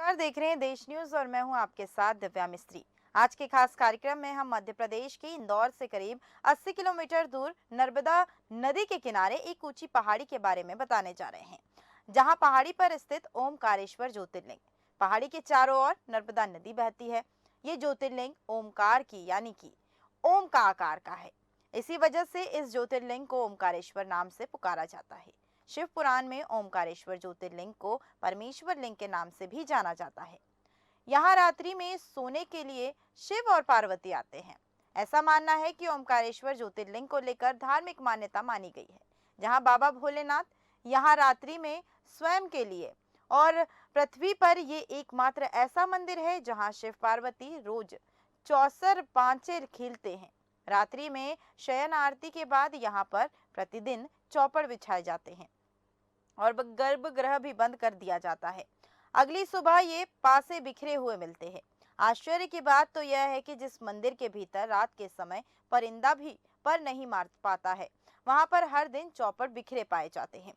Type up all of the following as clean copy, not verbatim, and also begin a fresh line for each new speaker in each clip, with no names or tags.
नमस्कार, देख रहे हैं देश न्यूज और मैं हूं आपके साथ दिव्या मिस्त्री। आज के खास कार्यक्रम में हम मध्य प्रदेश के इंदौर से करीब 80 किलोमीटर दूर नर्मदा नदी के किनारे एक ऊंची पहाड़ी के बारे में बताने जा रहे हैं, जहां पहाड़ी पर स्थित ओमकारेश्वर ज्योतिर्लिंग। पहाड़ी के चारों ओर नर्मदा नदी बहती है। ये ज्योतिर्लिंग ओमकार की यानी कि ओम का आकार का है। इसी वजह से इस ज्योतिर्लिंग को ओमकारेश्वर नाम से पुकारा जाता है। शिव पुराण में ओमकारेश्वर ज्योतिर्लिंग को परमेश्वर लिंग के नाम से भी जाना जाता है। यहाँ रात्रि में सोने के लिए शिव और पार्वती आते हैं। ऐसा मानना है कि ओमकारेश्वर ज्योतिर्लिंग को लेकर धार्मिक मान्यता मानी गई है, जहाँ बाबा भोलेनाथ यहाँ रात्रि में स्वयं के लिए और पृथ्वी पर ये एकमात्र ऐसा मंदिर है जहाँ शिव पार्वती रोज चौसर पांचेर खेलते हैं। रात्रि में शयन आरती के बाद यहाँ पर प्रतिदिन चौपड़ बिछाए जाते हैं और गर्भगृह भी बंद कर दिया जाता है। अगली सुबह ये पासे बिखरे हुए मिलते हैं। आश्चर्य की बात तो यह है कि जिस मंदिर के भीतर रात के समय परिंदा भी पर नहीं मार पाता है, वहां पर हर दिन चौपड़ बिखरे पाए जाते हैं।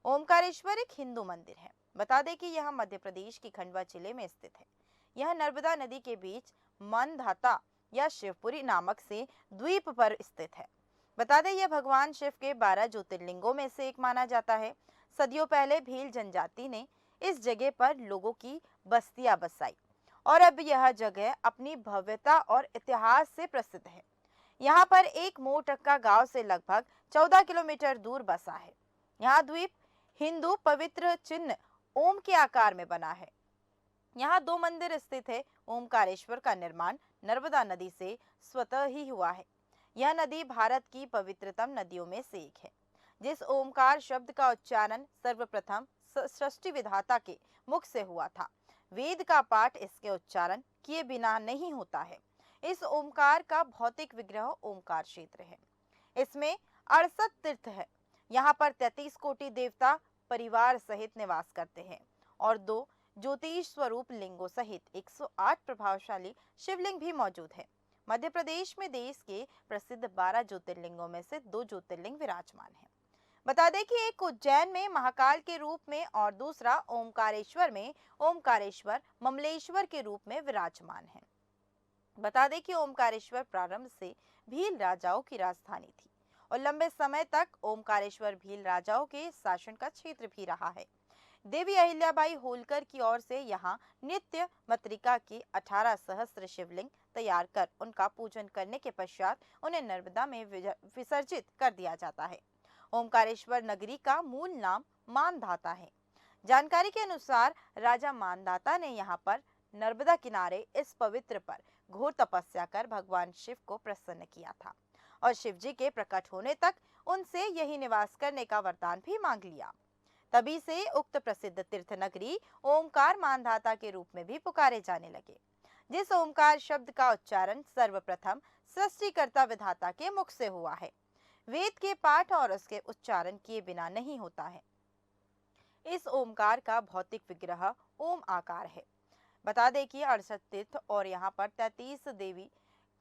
ओमकारेश्वर एक हिंदू मंदिर है। बता दें कि यह मध्य प्रदेश की खंडवा जिले में स्थित है। यह नर्मदा नदी के बीच मनधाता या शिवपुरी नामक से द्वीप पर स्थित है। बता दें, यह भगवान शिव के 12 ज्योतिर्लिंगों में से एक माना जाता है। सदियों पहले भील जनजाति ने इस जगह पर लोगों की बस्तियां बसाई और अब यह जगह अपनी भव्यता और इतिहास से प्रसिद्ध है। यहाँ पर एक मोटक्का गांव से लगभग 14 किलोमीटर दूर बसा है। यहाँ द्वीप हिंदू पवित्र चिन्ह ओम के आकार में बना है। यहाँ दो मंदिर स्थित है। ओमकारेश्वर का निर्माण नर्मदा नदी से स्वतः ही हुआ है। यह नदी भारत की पवित्रतम नदियों में से एक है। जिस ओमकार शब्द का उच्चारण सर्वप्रथम सृष्टि विधाता के मुख से हुआ था, वेद का पाठ इसके उच्चारण किए बिना नहीं होता है। इस ओमकार का भौतिक विग्रह ओमकार क्षेत्र है। इसमें 68 तीर्थ है। यहाँ पर 33 कोटि देवता परिवार सहित निवास करते हैं और 2 ज्योतिष स्वरूप लिंगों सहित 108 प्रभावशाली शिवलिंग भी मौजूद है। मध्य प्रदेश में देश के प्रसिद्ध 12 ज्योतिर्लिंगों में से 2 ज्योतिर्लिंग विराजमान है। बता दें कि एक उज्जैन में महाकाल के रूप में और दूसरा ओमकारेश्वर में ओमकारेश्वर ममलेश्वर के रूप में विराजमान है। बता दें कि ओमकारेश्वर प्रारंभ से भील राजाओं की राजधानी थी और लंबे समय तक ओमकारेश्वर भील राजाओं के शासन का क्षेत्र भी रहा है। देवी अहिल्याबाई होलकर की ओर से यहाँ नित्य मत्रिका के 18 सहस्त्र शिवलिंग तैयार कर उनका पूजन करने के पश्चात उन्हें नर्मदा में विसर्जित कर दिया जाता है। ओमकारेश्वर नगरी का मूल नाम मानधाता है। जानकारी के अनुसार राजा मानधाता ने यहाँ पर नर्मदा किनारे इस पवित्र पर घोर तपस्या कर भगवान शिव को प्रसन्न किया था और शिव जी के प्रकट होने तक उनसे यही निवास करने का वरदान भी मांग लिया। तभी से उक्त प्रसिद्ध तीर्थ नगरी ओमकार मानधाता के रूप में भी पुकारे जाने लगे। जिस ओमकार शब्द का उच्चारण सर्वप्रथम सृष्टिकर्ता विधाता के मुख से हुआ है, वेद के पाठ और उसके उच्चारण किए बिना नहीं होता है। इस ओमकार का भौतिक विग्रह ओम आकार है। बता दें कि 68 तीर्थ और यहाँ पर 33 देवी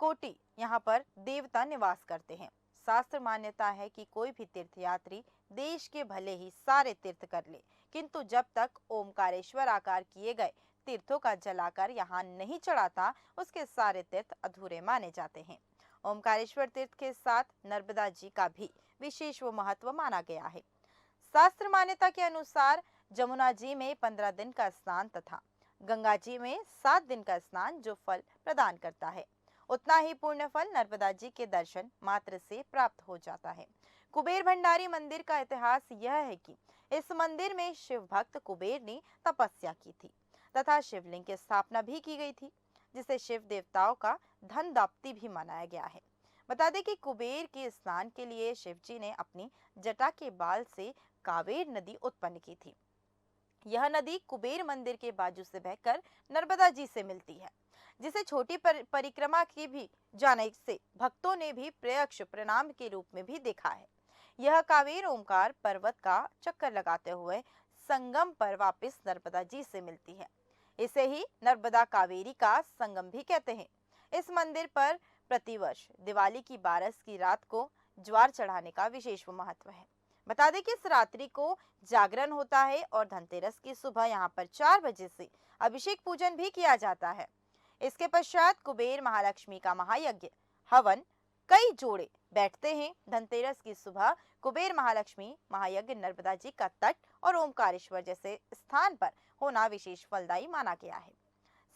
कोटि यहाँ पर देवता निवास करते हैं। शास्त्र मान्यता है कि कोई भी तीर्थ यात्री देश के भले ही सारे तीर्थ कर ले, किंतु जब तक ओमकारेश्वर आकार किए गए तीर्थों का जलाकर यहाँ नहीं चढ़ाता, उसके सारे तीर्थ अधूरे माने जाते हैं। ओमकारेश्वर तीर्थ के साथ नर्मदा जी का भी विशेष महत्व माना गया है। शास्त्र मान्यता के अनुसार जमुना जी में 15 दिन का स्नान तथा गंगा जी में 7 दिन का स्नान जो फल प्रदान करता है, उतना ही पुण्य फल नर्मदा जी के दर्शन मात्र से प्राप्त हो जाता है। कुबेर भंडारी मंदिर का इतिहास यह है कि इस मंदिर में शिव भक्त कुबेर ने तपस्या की थी तथा शिवलिंग की स्थापना भी की गई थी, जिसे शिव देवताओं का धन दाप्ति भी मनाया गया है। बता दें कि कुबेर के स्नान के लिए शिव जी ने अपनी जटा के बाल से कावेर नदी उत्पन्न की थी। यह नदी कुबेर मंदिर के बाजू से बहकर नर्मदा जी से मिलती है, जिसे छोटी परिक्रमा की भी जाने से भक्तों ने भी प्रयक्ष प्रणाम के रूप में भी देखा है। यह कावेर ओमकार पर्वत का चक्कर लगाते हुए संगम पर वापस नर्मदा जी से मिलती है। इसे ही नर्मदा कावेरी का संगम भी कहते हैं। इस मंदिर पर प्रतिवर्ष दिवाली की 12 की रात को ज्वार चढ़ाने का विशेष महत्व है। बता दें कि इस रात्रि को जागरण होता है और धनतेरस की सुबह यहाँ पर 4 बजे से अभिषेक पूजन भी किया जाता है। इसके पश्चात कुबेर महालक्ष्मी का महायज्ञ हवन कई जोड़े बैठते हैं। धनतेरस की सुबह कुबेर महालक्ष्मी महायज्ञ नर्मदा जी का तट और ओमकारेश्वर जैसे स्थान पर होना विशेष फलदायी माना गया है।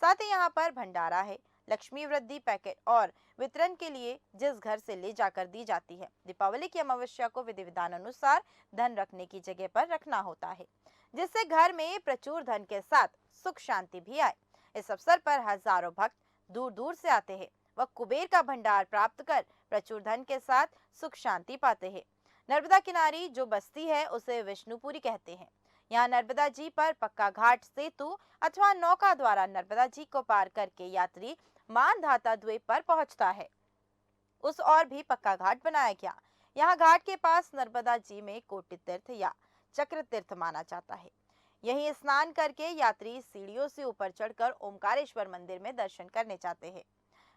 साथ ही यहाँ पर भंडारा है। लक्ष्मी वृद्धि पैकेट और वितरण के लिए जिस घर से ले जाकर दी जाती है। दीपावली की अमावस्या को विधि विधान अनुसार धन रखने की जगह पर रखना होता है, जिससे घर में प्रचुर धन के साथ सुख शांति भी आए। इस अवसर पर हजारों भक्त दूर दूर से आते हैं। वह कुबेर का भंडार प्राप्त कर प्रचुर धन के साथ सुख शांति पाते हैं। नर्मदा किनारी जो बस्ती है उसे विष्णुपुरी कहते हैं। यहाँ नर्मदा जी पर पक्का घाट सेतु अथवा नौका द्वारा नर्मदा जी को पार करके यात्री मानधाता द्वीप पर पहुंचता है। उस और भी पक्का घाट बनाया गया। यहाँ घाट के पास नर्मदा जी में कोटि तीर्थ या चक्र तीर्थ माना जाता है। यहीं स्नान करके यात्री सीढ़ियों से ऊपर चढ़कर ओमकारेश्वर मंदिर में दर्शन करने जाते हैं।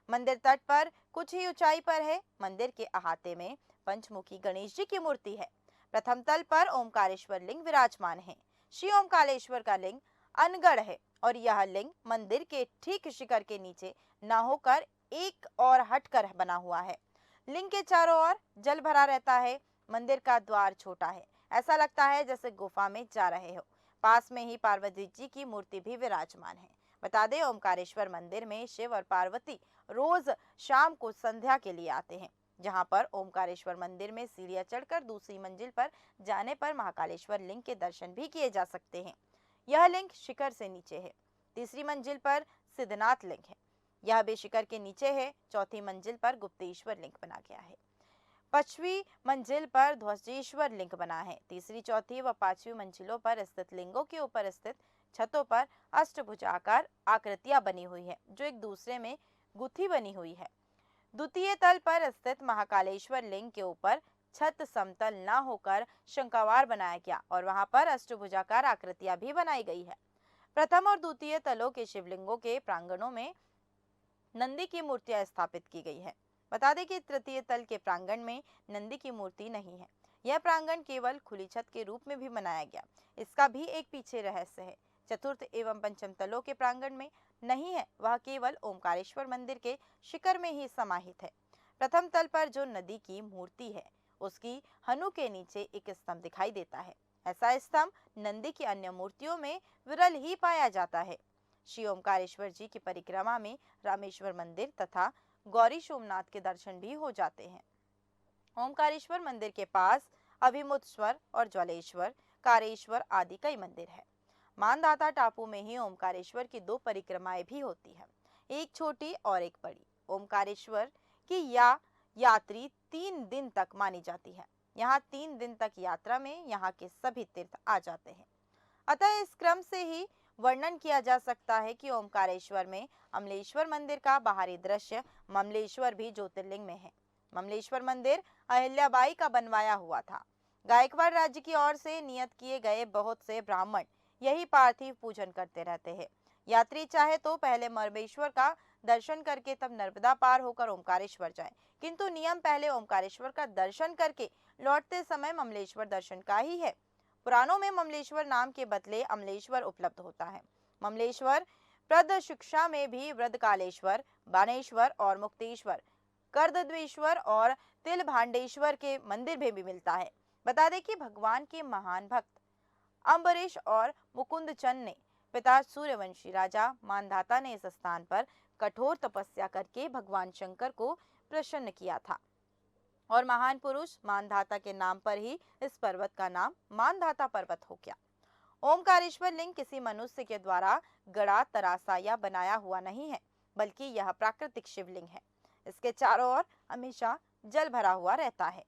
मंदिर तट पर कुछ ही ऊंचाई पर है। मंदिर के अहाते में पंचमुखी गणेश जी की मूर्ति है। प्रथम तल पर ओमकारेश्वर लिंग विराजमान है। श्री ओमकारेश्वर का लिंग अनगढ़ है और यह लिंग मंदिर के ठीक शिखर के नीचे न होकर एक और हटकर बना हुआ है। लिंग के चारों ओर जल भरा रहता है। मंदिर का द्वार छोटा है, ऐसा लगता है जैसे गुफा में जा रहे हो। पास में ही पार्वती जी की मूर्ति भी विराजमान है। बता दें ओमकारेश्वर मंदिर में शिव और पार्वती रोज शाम को संध्या के लिए आते हैं, जहां पर ओमकारेश्वर मंदिर में सीढ़ियां चढ़कर दूसरी मंजिल पर जाने पर महाकालेश्वर लिंग के दर्शन भी किए जा सकते हैं। यह लिंग शिखर से नीचे है। तीसरी मंजिल पर सिद्धनाथ लिंग है, यह भी शिखर के नीचे है। चौथी मंजिल पर गुप्तेश्वर लिंग बना गया है। पांचवी मंजिल पर ध्वजेश्वर लिंग बना है। तीसरी, चौथी व पांचवी मंजिलों पर स्थित लिंगों के ऊपर स्थित छतों पर अष्टभुजाकार आकृतियां बनी हुई है, जो एक दूसरे में गुथी बनी हुई है। द्वितीय तल पर स्थित महाकालेश्वर लिंग के ऊपर छत समतल न होकर शंखावार बनाया गया और वहां पर अष्टभुजाकार आकृतियां भी बनाई गई है। प्रथम और द्वितीय तलों के शिवलिंगों के प्रांगणों में नंदी की मूर्तियां स्थापित की गई है। बता दें कि तृतीय तल के प्रांगण में नंदी की मूर्ति नहीं है। यह प्रांगण केवल खुली छत के रूप में भी बनाया गया। इसका भी एक पीछे रहस्य है। चतुर्थ एवं पंचम तलों के प्रांगण में नहीं है, वह केवल ओमकारेश्वर मंदिर के शिखर में ही समाहित है। प्रथम तल पर जो नदी की मूर्ति है उसकी हनु के नीचे एक स्तंभ दिखाई देता है। ऐसा स्तंभ नंदी की अन्य मूर्तियों में विरल ही पाया जाता है। श्री ओमकारेश्वर जी की परिक्रमा में रामेश्वर मंदिर तथा गौरी सोमनाथ के दर्शन भी हो जाते हैं। ओमकारेश्वर मंदिर के पास अभिमुतेश्वर और ज्वलेश्वर, कारेश्वर आदि कई मंदिर है। मानधाता टापू में ही ओमकारेश्वर की दो परिक्रमाएं भी होती है, एक छोटी और एक बड़ी। ओमकारेश्वर की यात्री 3 दिन तक मानी जाती है। यहाँ 3 दिन तक यात्रा में यहाँ के सभी तीर्थ आ जाते हैं। अतः इस क्रम से ही वर्णन किया जा सकता है कि ओमकारेश्वर में अमलेश्वर मंदिर का बाहरी दृश्य ममलेश्वर भी ज्योतिर्लिंग में है। ममलेश्वर मंदिर अहिल्याबाई का बनवाया हुआ था। गायकवाड़ राज्य की ओर से नियत किए गए बहुत से ब्राह्मण यही पार्थिव पूजन करते रहते हैं। यात्री चाहे तो पहले मर्मेश्वर का दर्शन करके तब नर्मदा पार होकर ओमकारेश्वर जाए, किंतु नियम पहले ओमकारेश्वर का दर्शन करके लौटते समय ममलेश्वर दर्शन का ही है। पुराणों में ममलेश्वर नाम के बदले अमलेश्वर उपलब्ध होता है। ममलेश्वर प्रद शिक्षा में भी वृद्धकालेश्वर, बानेश्वर और मुक्तेश्वर, कर्दद्वेश्वर और तिलभांडेश्वर के मंदिर में भी मिलता है। बता दें कि भगवान के महान भक्त अम्बरीश और मुकुंद चंद ने पिता सूर्यवंशी राजा मानधाता ने इस स्थान पर कठोर तपस्या करके भगवान शंकर को प्रसन्न किया था और महान पुरुष मानधाता के नाम पर ही इस पर्वत का नाम मानधाता पर्वत हो गया। ओमकारेश्वर लिंग किसी मनुष्य के द्वारा गड़ा तरासा या बनाया हुआ नहीं है, बल्कि यह प्राकृतिक शिवलिंग है। इसके चारों ओर हमेशा जल भरा हुआ रहता है।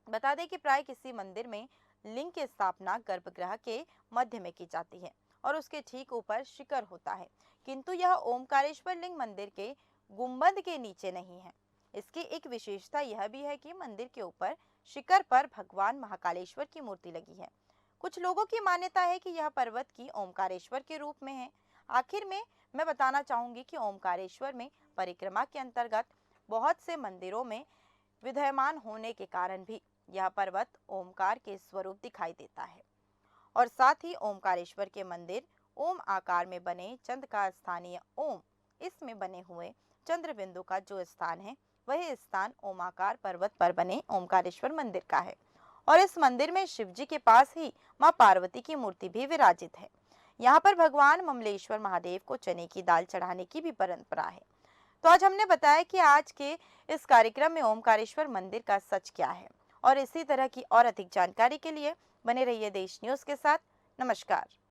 बता दें कि प्राय किसी मंदिर में लिंग की स्थापना गर्भगृह के मध्य में की जाती है और उसके ठीक ऊपर शिखर होता है, किंतु यह ओमकारेश्वर लिंग मंदिर के गुंबद के नीचे नहीं है। इसकी एक विशेषता यह भी है कि मंदिर के ऊपर शिखर पर भगवान महाकालेश्वर की मूर्ति लगी है। कुछ लोगों की मान्यता है कि यह पर्वत की ओमकारेश्वर के रूप में है। आखिर में मैं बताना चाहूंगी कि ओमकारेश्वर में परिक्रमा के अंतर्गत बहुत से मंदिरों में विद्यमान होने के कारण भी यह पर्वत ओमकार के स्वरूप दिखाई देता है और साथ ही ओमकारेश्वर के मंदिर ओम आकार में बने चंद्र का स्थानीय ओम, इसमें बने हुए चंद्र बिंदु का जो स्थान है वही स्थान ओमाकार पर्वत पर बने ओमकारेश्वर मंदिर का है। और इस मंदिर में शिव जी के पास ही मां पार्वती की मूर्ति भी विराजित है। यहाँ पर भगवान ममलेश्वर महादेव को चने की दाल चढ़ाने की भी परंपरा है। तो आज हमने बताया कि आज के इस कार्यक्रम में ओमकारेश्वर मंदिर का सच क्या है, और इसी तरह की और अधिक जानकारी के लिए बने रहिए देश न्यूज के साथ। नमस्कार।